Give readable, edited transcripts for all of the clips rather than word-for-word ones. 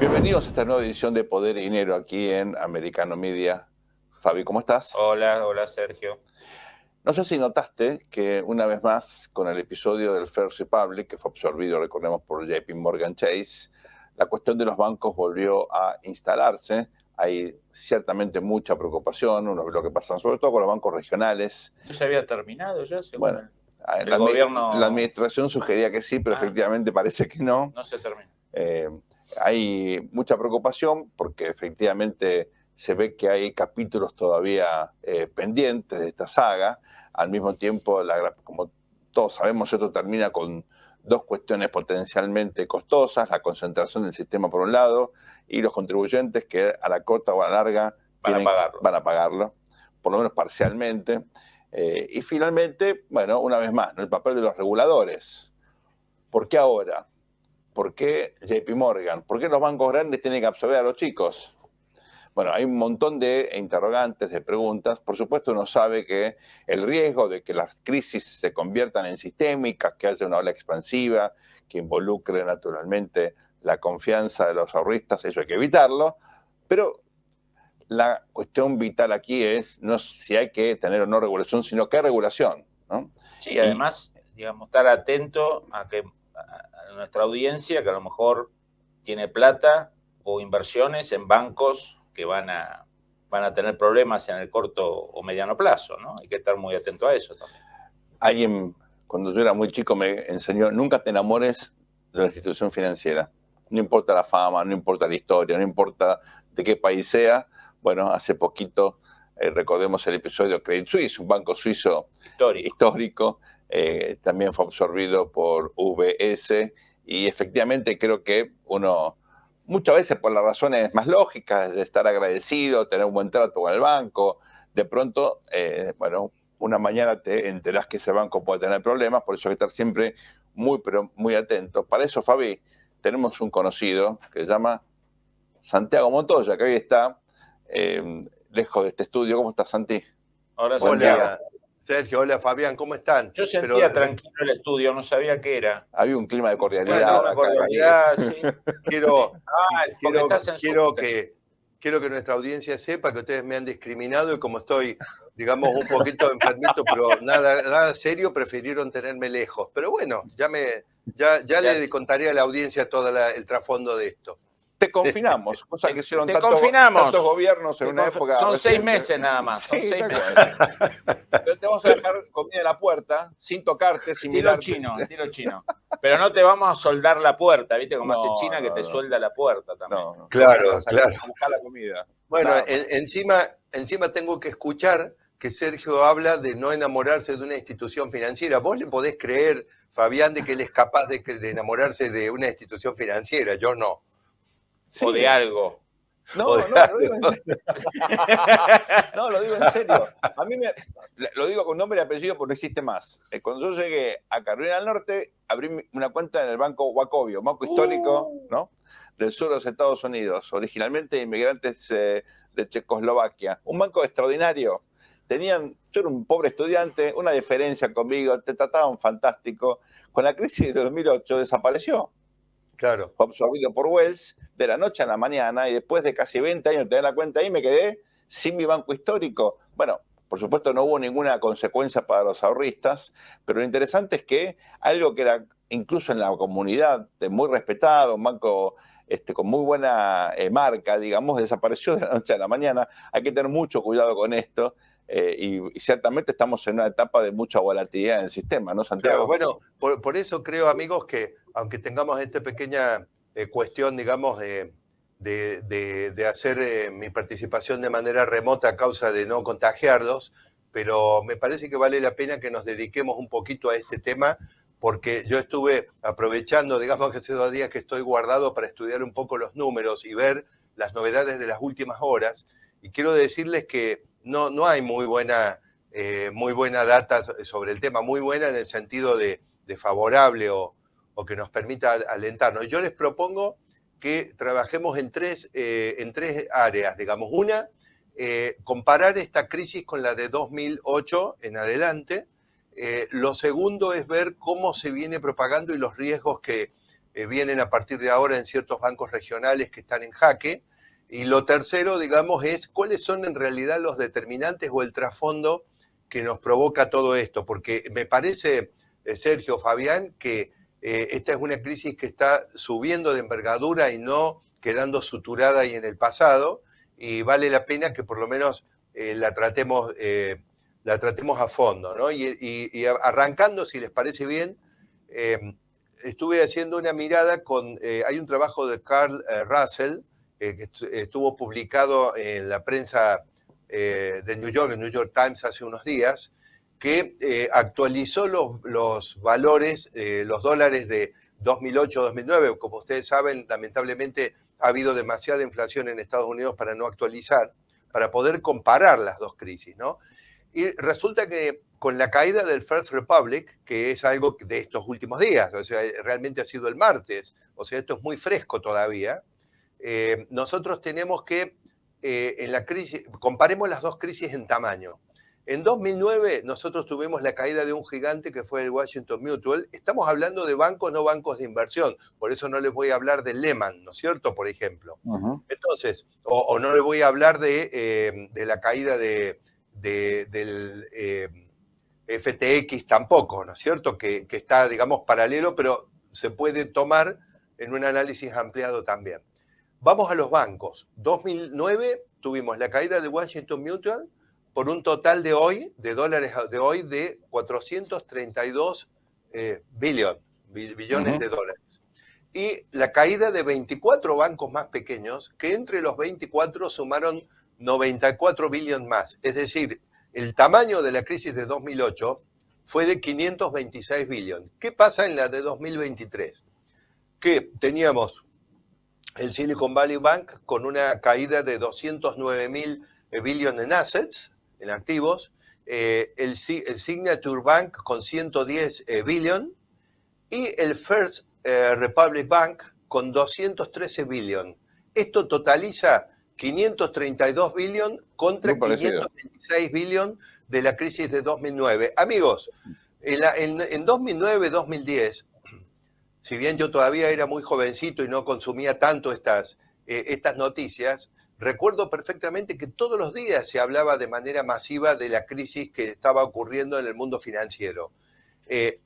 Bienvenidos a esta nueva edición de Poder y Dinero aquí en Americano Media. Fabi, ¿cómo estás? Hola, hola Sergio. No sé si notaste que una vez más, con el episodio del First Republic, que fue absorbido, recordemos, por JP Morgan Chase, la cuestión de los bancos volvió a instalarse. Hay ciertamente mucha preocupación, uno ve lo que pasa sobre todo con los bancos regionales. ¿No se había terminado ya, según Bueno, el gobierno? la administración sugería que sí, pero efectivamente parece que no. No se terminó. Hay mucha preocupación porque efectivamente se ve que hay capítulos todavía pendientes de esta saga. Al mismo tiempo, como todos sabemos, esto termina con dos cuestiones potencialmente costosas: la concentración del sistema por un lado y los contribuyentes que a la corta o a la larga van a pagarlo, por lo menos parcialmente. Y finalmente, bueno, una vez más, ¿no?, el papel de los reguladores. ¿Por qué ahora? ¿Por qué JP Morgan? ¿Por qué los bancos grandes tienen que absorber a los chicos? Bueno, hay un montón de interrogantes, de preguntas. Por supuesto, uno sabe que el riesgo de que las crisis se conviertan en sistémicas, que haya una ola expansiva, que involucre naturalmente la confianza de los ahorristas, eso hay que evitarlo. Pero la cuestión vital aquí es no si hay que tener o no regulación, sino qué regulación, ¿no? Sí, además, digamos, estar atento a nuestra audiencia, que a lo mejor tiene plata o inversiones en bancos que van a tener problemas en el corto o mediano plazo, ¿no? Hay que estar muy atento a eso también. Alguien, cuando yo era muy chico, me enseñó: nunca te enamores de una institución financiera. No importa la fama, no importa la historia, no importa de qué país sea. Bueno, hace poquito, recordemos el episodio Credit Suisse, un banco suizo histórico, también fue absorbido por UBS, y efectivamente creo que uno, muchas veces por las razones más lógicas de estar agradecido, tener un buen trato con el banco, de pronto, bueno, una mañana te enterás que ese banco puede tener problemas, por eso hay que estar siempre muy, pero muy atento. Para eso, Fabi, tenemos un conocido que se llama Santiago Montoya, que hoy está lejos de este estudio. ¿Cómo estás, Santi? Hola, Santiago. Hola, Sergio. Hola, Fabián. ¿Cómo están? Yo sentía tranquilo el estudio, no sabía qué era. Había un clima de cordialidad. Bueno, cordialidad, sí. Quiero que nuestra audiencia sepa que ustedes me han discriminado y como estoy, digamos, un poquito enfermito, pero nada serio, prefirieron tenerme lejos. Pero bueno, ya le contaré a la audiencia todo el trasfondo de esto. Te confinamos, cosa que hicieron tantos gobiernos en una época. Son reciente. 6 meses nada más, son sí, 6 meses. Pero te vamos a dejar comida en la puerta, sin tocarte, sin mirarte. Tiro chino. Pero no te vamos a soldar la puerta, ¿viste? Como hace China, que te suelda la puerta también. No. Claro. A buscar la comida. Bueno, encima tengo que escuchar que Sergio habla de no enamorarse de una institución financiera. ¿Vos le podés creer, Fabián, de que él es capaz de enamorarse de una institución financiera? Yo no. Sí. O de algo. No, lo digo en serio. A mí lo digo con nombre y apellido porque no existe más. Cuando yo llegué a Carolina del Norte, abrí una cuenta en el Banco Wachovia, un banco histórico, ¿no?, del sur de los Estados Unidos, originalmente inmigrantes de Checoslovaquia. Un banco extraordinario. Yo era un pobre estudiante, una diferencia conmigo, te trataban fantástico. Con la crisis de 2008 desapareció. Claro. Fue absorbido por Wells de la noche a la mañana, y después de casi 20 años de tener la cuenta ahí, me quedé sin mi banco histórico. Bueno, por supuesto no hubo ninguna consecuencia para los ahorristas, pero lo interesante es que algo que era incluso en la comunidad muy respetado, un banco con muy buena marca, digamos, desapareció de la noche a la mañana. Hay que tener mucho cuidado con esto. Y ciertamente estamos en una etapa de mucha volatilidad en el sistema, ¿no, Santiago? Claro, bueno, por eso creo, amigos, que aunque tengamos esta pequeña cuestión, digamos, de hacer mi participación de manera remota a causa de no contagiarlos, pero me parece que vale la pena que nos dediquemos un poquito a este tema, porque yo estuve aprovechando, digamos que hace 2 días que estoy guardado para estudiar un poco los números y ver las novedades de las últimas horas, y quiero decirles que no hay muy buena data sobre el tema, muy buena en el sentido de favorable o que nos permita alentarnos. Yo les propongo que trabajemos en tres áreas, digamos. Una, comparar esta crisis con la de 2008 en adelante. Lo segundo es ver cómo se viene propagando y los riesgos que vienen a partir de ahora en ciertos bancos regionales que están en jaque. Y lo tercero, digamos, es cuáles son en realidad los determinantes o el trasfondo que nos provoca todo esto. Porque me parece, Sergio, Fabián, que esta es una crisis que está subiendo de envergadura y no quedando suturada ahí en el pasado, y vale la pena que por lo menos la tratemos a fondo, ¿no? Y arrancando, si les parece bien, estuve haciendo una mirada hay un trabajo de Carl Russell, que estuvo publicado en la prensa de New York, el New York Times, hace unos días, que actualizó los valores, los dólares de 2008-2009. Como ustedes saben, lamentablemente ha habido demasiada inflación en Estados Unidos para no actualizar, para poder comparar las dos crisis, ¿no? Y resulta que con la caída del First Republic, que es algo de estos últimos días, o sea, realmente ha sido el martes, o sea, esto es muy fresco todavía, nosotros tenemos que, en la crisis, comparemos las dos crisis en tamaño. En 2009 nosotros tuvimos la caída de un gigante que fue el Washington Mutual. Estamos hablando de bancos, no bancos de inversión. Por eso no les voy a hablar de Lehman, ¿no es cierto? Por ejemplo. Entonces, o no les voy a hablar de la caída del FTX tampoco, ¿no es cierto? Que está, digamos, paralelo, pero se puede tomar en un análisis ampliado también. Vamos a los bancos. 2009 tuvimos la caída de Washington Mutual por un total de dólares de hoy, de 432 billones de dólares. Y la caída de 24 bancos más pequeños, que entre los 24 sumaron 94 billones más. Es decir, el tamaño de la crisis de 2008 fue de 526 billones. ¿Qué pasa en la de 2023? Que teníamos el Silicon Valley Bank con una caída de 209 mil billones en assets, en activos, el Signature Bank con 110 billones y el First Republic Bank con 213 billones. Esto totaliza 532 billones contra 526 billones de la crisis de 2009. Amigos, en 2009-2010, si bien yo todavía era muy jovencito y no consumía tanto estas noticias, recuerdo perfectamente que todos los días se hablaba de manera masiva de la crisis que estaba ocurriendo en el mundo financiero.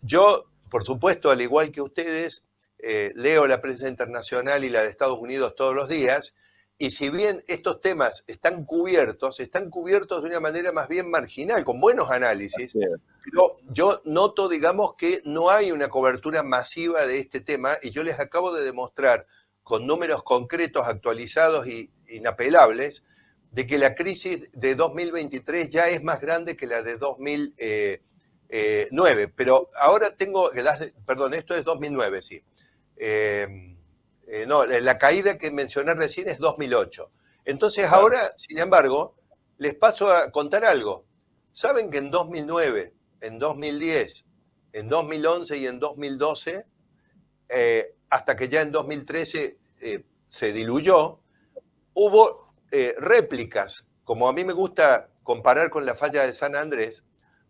Yo, por supuesto, al igual que ustedes, leo la prensa internacional y la de Estados Unidos todos los días, y si bien estos temas están cubiertos de una manera más bien marginal, con buenos análisis, pero yo noto, digamos, que no hay una cobertura masiva de este tema, y yo les acabo de demostrar con números concretos, actualizados e inapelables, de que la crisis de 2023 ya es más grande que la de 2009. Pero ahora perdón, esto es 2009, sí. No, la caída que mencioné recién es 2008. Entonces ahora, sin embargo, les paso a contar algo. ¿Saben que en 2009, en 2010, en 2011 y en 2012, hasta que ya en 2013 se diluyó, hubo réplicas? Como a mí me gusta comparar con la falla de San Andrés,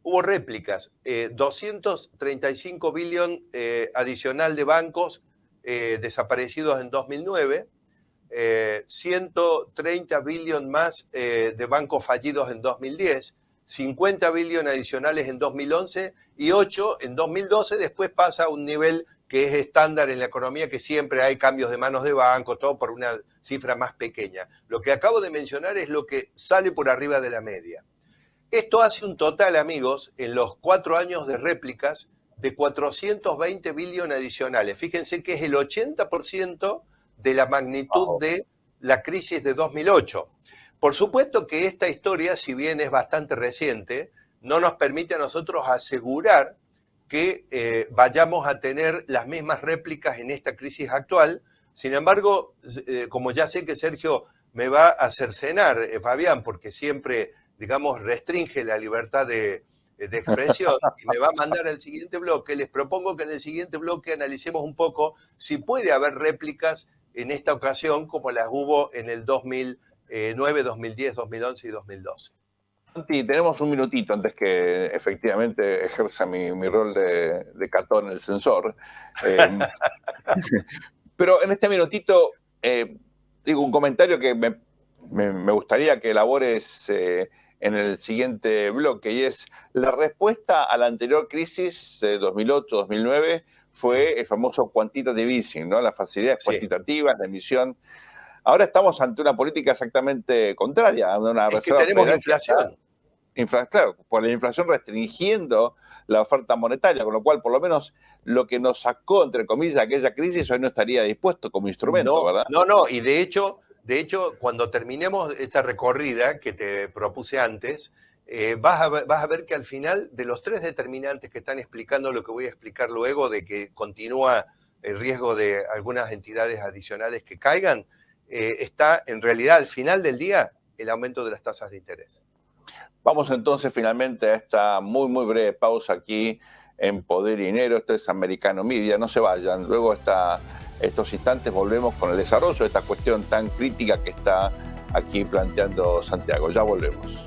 hubo réplicas, 235 billones adicional de bancos desaparecidos en 2009, 130 billones más de bancos fallidos en 2010, 50 billones adicionales en 2011 y 8 en 2012. Después pasa a un nivel que es estándar en la economía, que siempre hay cambios de manos de banco, todo por una cifra más pequeña. Lo que acabo de mencionar es lo que sale por arriba de la media. Esto hace un total, amigos, en los 4 años de réplicas, de 420 billones adicionales. Fíjense que es el 80% de la magnitud de la crisis de 2008. Por supuesto que esta historia, si bien es bastante reciente, no nos permite a nosotros asegurar que vayamos a tener las mismas réplicas en esta crisis actual. Sin embargo, como ya sé que Sergio me va a cercenar, Fabián, porque siempre, digamos, restringe la libertad de expresión y me va a mandar al siguiente bloque, les propongo que en el siguiente bloque analicemos un poco si puede haber réplicas en esta ocasión como las hubo en el 2009, 2010, 2011 y 2012. Santi, tenemos un minutito antes que efectivamente ejerza mi rol de catón en el sensor. Pero en este minutito, digo un comentario que me gustaría que elabores en el siguiente bloque, y es la respuesta a la anterior crisis de 2008-2009 fue el famoso quantitative easing, ¿no? Las facilidades cuantitativas, la emisión. Ahora estamos ante una política exactamente contraria, una Es que reserva tenemos federal inflación. claro, por la inflación restringiendo la oferta monetaria, con lo cual por lo menos lo que nos sacó, entre comillas, aquella crisis hoy no estaría dispuesto como instrumento, No, ¿verdad? no, y de hecho, cuando terminemos esta recorrida que te propuse antes, vas a ver que al final de los tres determinantes que están explicando lo que voy a explicar luego, de que continúa el riesgo de algunas entidades adicionales que caigan, está en realidad al final del día el aumento de las tasas de interés. Vamos entonces finalmente a esta muy breve pausa aquí en Poder y Dinero. Esto es Americano Media, no se vayan. Luego estos instantes volvemos con el desarrollo de esta cuestión tan crítica que está aquí planteando Santiago. Ya volvemos.